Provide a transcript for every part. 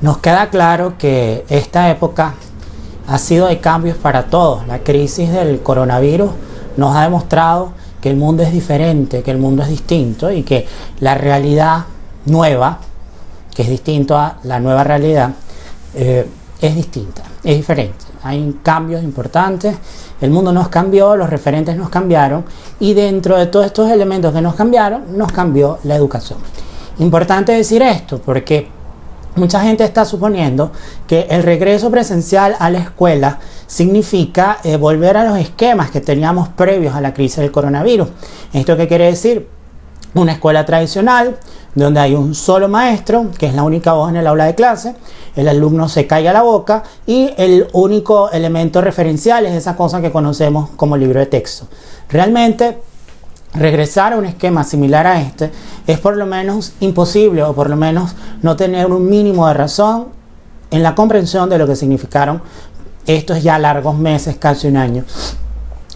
Nos queda claro que esta época ha sido de cambios para todos. La crisis del coronavirus nos ha demostrado que el mundo es diferente, que el mundo es distinto y que la realidad nueva, que es distinto a la nueva realidad, es distinta, es diferente. Hay cambios importantes, el mundo nos cambió, los referentes nos cambiaron y dentro de todos estos elementos que nos cambiaron, nos cambió la educación. Importante decir esto porque mucha gente está suponiendo que el regreso presencial a la escuela significa volver a los esquemas que teníamos previos a la crisis del coronavirus. ¿Esto qué quiere decir? Una escuela tradicional donde hay un solo maestro, que es la única voz en el aula de clase, el alumno se calla la boca y el único elemento referencial es esa cosa que conocemos como libro de texto. Realmente regresar a un esquema similar a este es por lo menos imposible, o por lo menos no tener un mínimo de razón en la comprensión de lo que significaron estos ya largos meses, casi un año,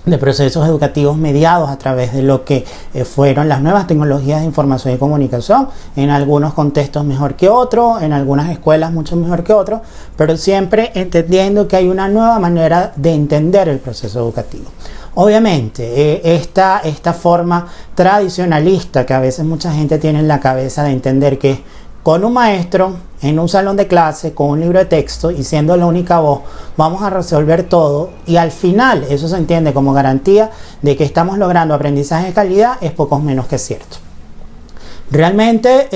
de procesos educativos mediados a través de lo que fueron las nuevas tecnologías de información y comunicación, en algunos contextos mejor que otros, en algunas escuelas mucho mejor que otros, pero siempre entendiendo que hay una nueva manera de entender el proceso educativo. Obviamente, esta forma tradicionalista que a veces mucha gente tiene en la cabeza de entender que con un maestro en un salón de clase, con un libro de texto y siendo la única voz, vamos a resolver todo y al final eso se entiende como garantía de que estamos logrando aprendizaje de calidad, es poco menos que cierto. Realmente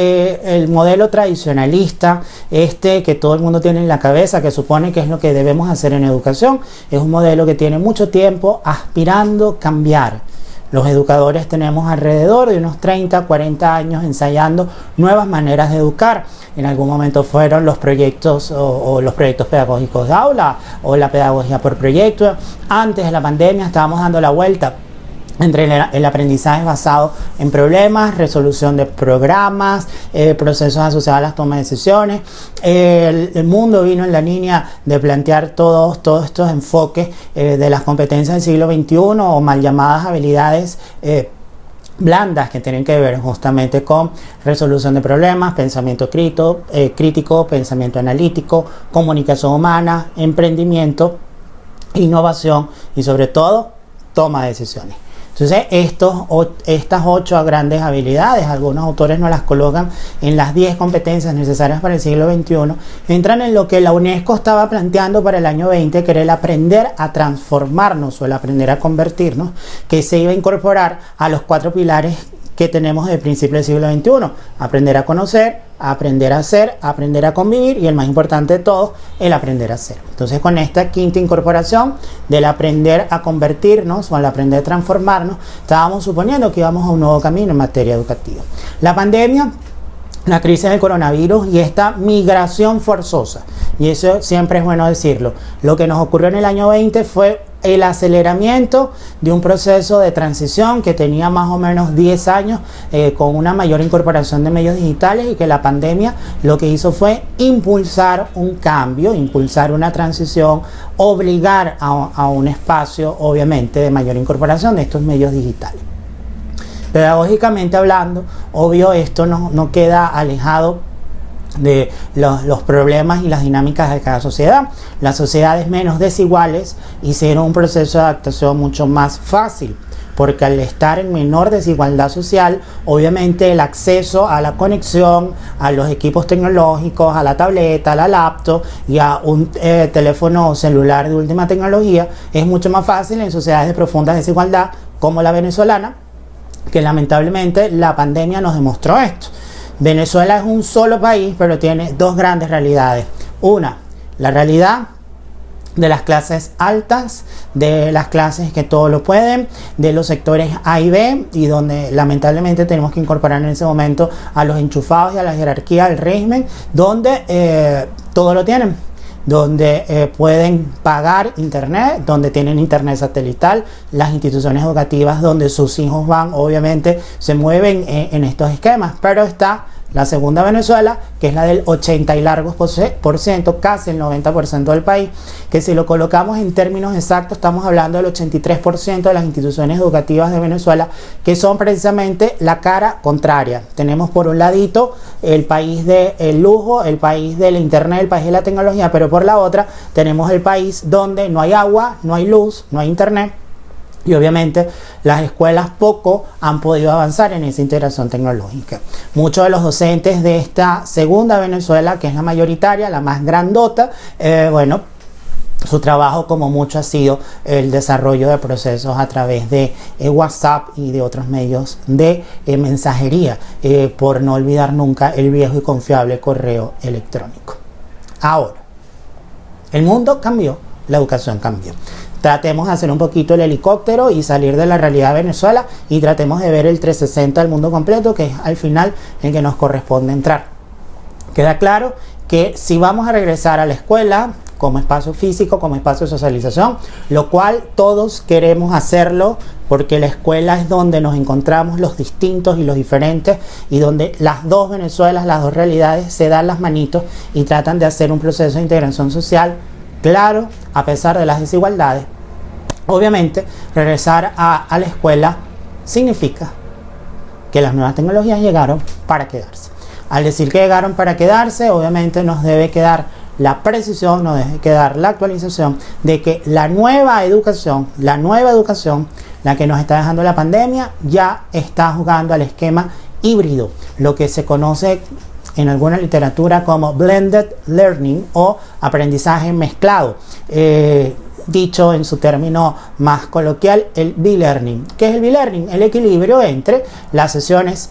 el modelo tradicionalista, que todo el mundo tiene en la cabeza, que supone que es lo que debemos hacer en educación, es un modelo que tiene mucho tiempo aspirando a cambiar. Los educadores tenemos alrededor de unos 30, 40 años ensayando nuevas maneras de educar. En algún momento fueron los proyectos o los proyectos pedagógicos de aula o la pedagogía por proyecto. Antes de la pandemia estábamos dando la vuelta entre el aprendizaje basado en problemas, resolución de programas, procesos asociados a las tomas de decisiones. El mundo vino en la línea de plantear todos estos enfoques de las competencias del siglo XXI o mal llamadas habilidades blandas que tienen que ver justamente con resolución de problemas, pensamiento crítico, pensamiento analítico, comunicación humana, emprendimiento, innovación y sobre todo toma de decisiones. Entonces estas 8 grandes habilidades, algunos autores nos las colocan en las 10 competencias necesarias para el siglo XXI, entran en lo que la UNESCO estaba planteando para el año 20, que era el aprender a transformarnos o el aprender a convertirnos, que se iba a incorporar a los 4 pilares que tenemos desde el principio del siglo XXI: aprender a conocer, aprender a hacer, aprender a convivir y el más importante de todo, el aprender a hacer. Entonces con esta quinta incorporación del aprender a convertirnos o el aprender a transformarnos, estábamos suponiendo que íbamos a un nuevo camino en materia educativa. La pandemia, la crisis del coronavirus y esta migración forzosa, y eso siempre es bueno decirlo, lo que nos ocurrió en el año 20 fue el aceleramiento de un proceso de transición que tenía más o menos 10 años con una mayor incorporación de medios digitales, y que la pandemia lo que hizo fue impulsar un cambio, impulsar una transición, obligar a un espacio obviamente de mayor incorporación de estos medios digitales. Pedagógicamente hablando, obvio esto no queda alejado de los problemas y las dinámicas de cada sociedad. Las sociedades menos desiguales hicieron un proceso de adaptación mucho más fácil, porque al estar en menor desigualdad social, obviamente el acceso a la conexión, a los equipos tecnológicos, a la tableta, a la laptop y a un teléfono celular de última tecnología es mucho más fácil en sociedades de profunda desigualdad como la venezolana, que lamentablemente la pandemia nos demostró esto. Venezuela es un solo país, pero tiene 2 grandes realidades. Una, la realidad de las clases altas, de las clases que todo lo pueden, de los sectores A y B, y donde lamentablemente tenemos que incorporar en ese momento a los enchufados y a la jerarquía del régimen, donde todo lo tienen, donde pueden pagar internet, donde tienen internet satelital, las instituciones educativas donde sus hijos van, obviamente se mueven en estos esquemas, pero está la segunda Venezuela, que es la del 80 y largos por ciento, casi el 90% del país, que si lo colocamos en términos exactos, estamos hablando del 83% de las instituciones educativas de Venezuela, que son precisamente la cara contraria. Tenemos por un ladito el país del lujo, el país del internet, el país de la tecnología, pero por la otra tenemos el país donde no hay agua, no hay luz, no hay internet. Y obviamente las escuelas poco han podido avanzar en esa integración tecnológica. Muchos de los docentes de esta segunda Venezuela, que es la mayoritaria, la más grandota, su trabajo como mucho ha sido el desarrollo de procesos a través de WhatsApp y de otros medios de mensajería, por no olvidar nunca el viejo y confiable correo electrónico. Ahora, el mundo cambió, la educación cambió. Tratemos de hacer un poquito el helicóptero y salir de la realidad de Venezuela y tratemos de ver el 360 del mundo completo, que es al final el que nos corresponde entrar. Queda claro que si vamos a regresar a la escuela como espacio físico, como espacio de socialización, lo cual todos queremos hacerlo, porque la escuela es donde nos encontramos los distintos y los diferentes, y donde las dos Venezuelas, las dos realidades se dan las manitos y tratan de hacer un proceso de integración social claro, a pesar de las desigualdades. Obviamente, regresar a la escuela significa que las nuevas tecnologías llegaron para quedarse. Al decir que llegaron para quedarse, obviamente nos debe quedar la precisión, nos debe quedar la actualización de que la nueva educación, la que nos está dejando la pandemia, ya está jugando al esquema híbrido, lo que se conoce en alguna literatura como blended learning o aprendizaje mezclado, dicho en su término más coloquial, el B-learning. ¿Qué es el B-learning? El equilibrio entre las sesiones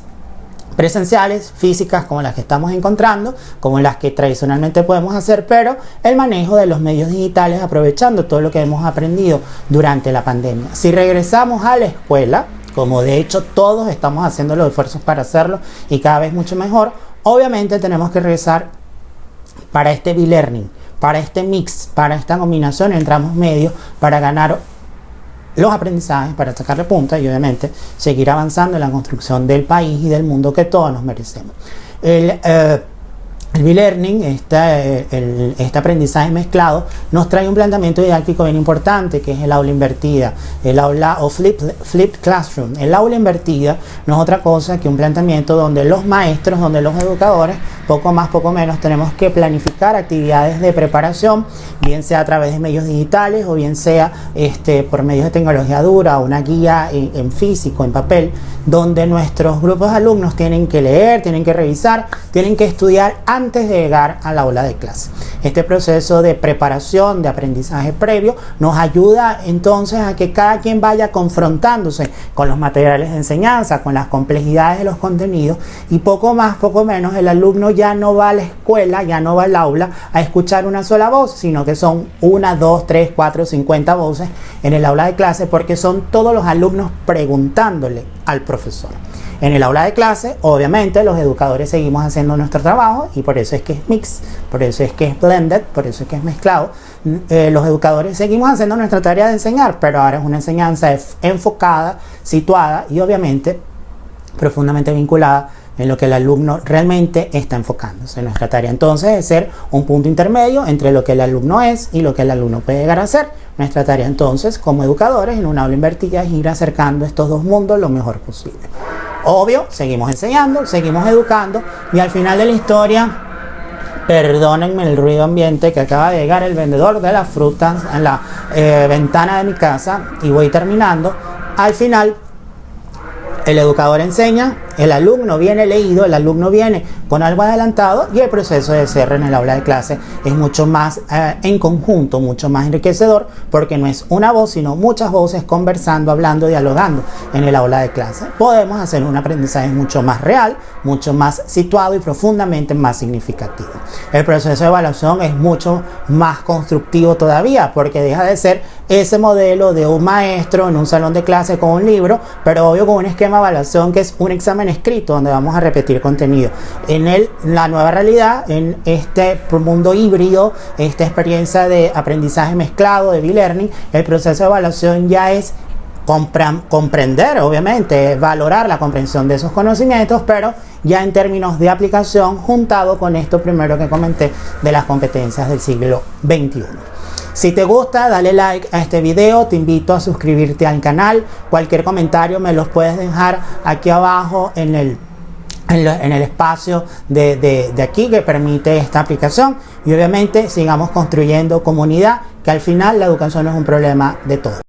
presenciales, físicas, como las que estamos encontrando, como las que tradicionalmente podemos hacer, pero el manejo de los medios digitales, aprovechando todo lo que hemos aprendido durante la pandemia. Si regresamos a la escuela, como de hecho todos estamos haciendo los esfuerzos para hacerlo y cada vez mucho mejor, obviamente tenemos que regresar para este B-learning, para este mix, para esta combinación entre ambos medios, para ganar los aprendizajes, para sacarle punta y obviamente seguir avanzando en la construcción del país y del mundo que todos nos merecemos. El B-learning, este aprendizaje mezclado, nos trae un planteamiento didáctico bien importante, que es el aula invertida, el aula o flipped classroom. El aula invertida no es otra cosa que un planteamiento donde los maestros, donde los educadores, poco más, poco menos, tenemos que planificar actividades de preparación, bien sea a través de medios digitales o bien sea por medios de tecnología dura, una guía en físico, en papel, donde nuestros grupos de alumnos tienen que leer, tienen que revisar, tienen que estudiar antes de llegar al aula de clase. Este proceso de preparación, de aprendizaje previo, nos ayuda entonces a que cada quien vaya confrontándose con los materiales de enseñanza, con las complejidades de los contenidos, y poco más, poco menos, el alumno ya no va a la escuela, ya no va al aula a escuchar una sola voz, sino que son 1, 2, 3, 4, 50 voces en el aula de clase, porque son todos los alumnos preguntándole al profesor. En el aula de clase, obviamente, los educadores seguimos haciendo nuestro trabajo y por eso es que es mix, por eso es que es blended, por eso es que es mezclado. Los educadores seguimos haciendo nuestra tarea de enseñar, pero ahora es una enseñanza enfocada, situada y obviamente profundamente vinculada en lo que el alumno realmente está enfocándose. Nuestra tarea entonces es ser un punto intermedio entre lo que el alumno es y lo que el alumno puede llegar a ser. Nuestra tarea entonces, como educadores en una aula invertida, es ir acercando estos dos mundos lo mejor posible. Obvio, seguimos enseñando, seguimos educando y al final de la historia, perdónenme el ruido ambiente que acaba de llegar el vendedor de las frutas en la ventana de mi casa y voy terminando. Al final, el educador enseña, el alumno viene leído, el alumno viene con algo adelantado y el proceso de cierre en el aula de clase es mucho más en conjunto, mucho más enriquecedor, porque no es una voz, sino muchas voces conversando, hablando, dialogando en el aula de clase. Podemos hacer un aprendizaje mucho más real, mucho más situado y profundamente más significativo. El proceso de evaluación es mucho más constructivo todavía, porque deja de ser ese modelo de un maestro en un salón de clase con un libro, pero obvio con un esquema de evaluación que es un examen escrito donde vamos a repetir contenido. En la nueva realidad, en este mundo híbrido, esta experiencia de aprendizaje mezclado, de B-learning, el proceso de evaluación ya es comprender, obviamente, valorar la comprensión de esos conocimientos, pero ya en términos de aplicación, juntado con esto primero que comenté de las competencias del siglo XXI. Si te gusta, dale like a este video, te invito a suscribirte al canal. Cualquier comentario me los puedes dejar aquí abajo en el espacio de aquí que permite esta aplicación, y obviamente sigamos construyendo comunidad, que al final la educación es un problema de todos.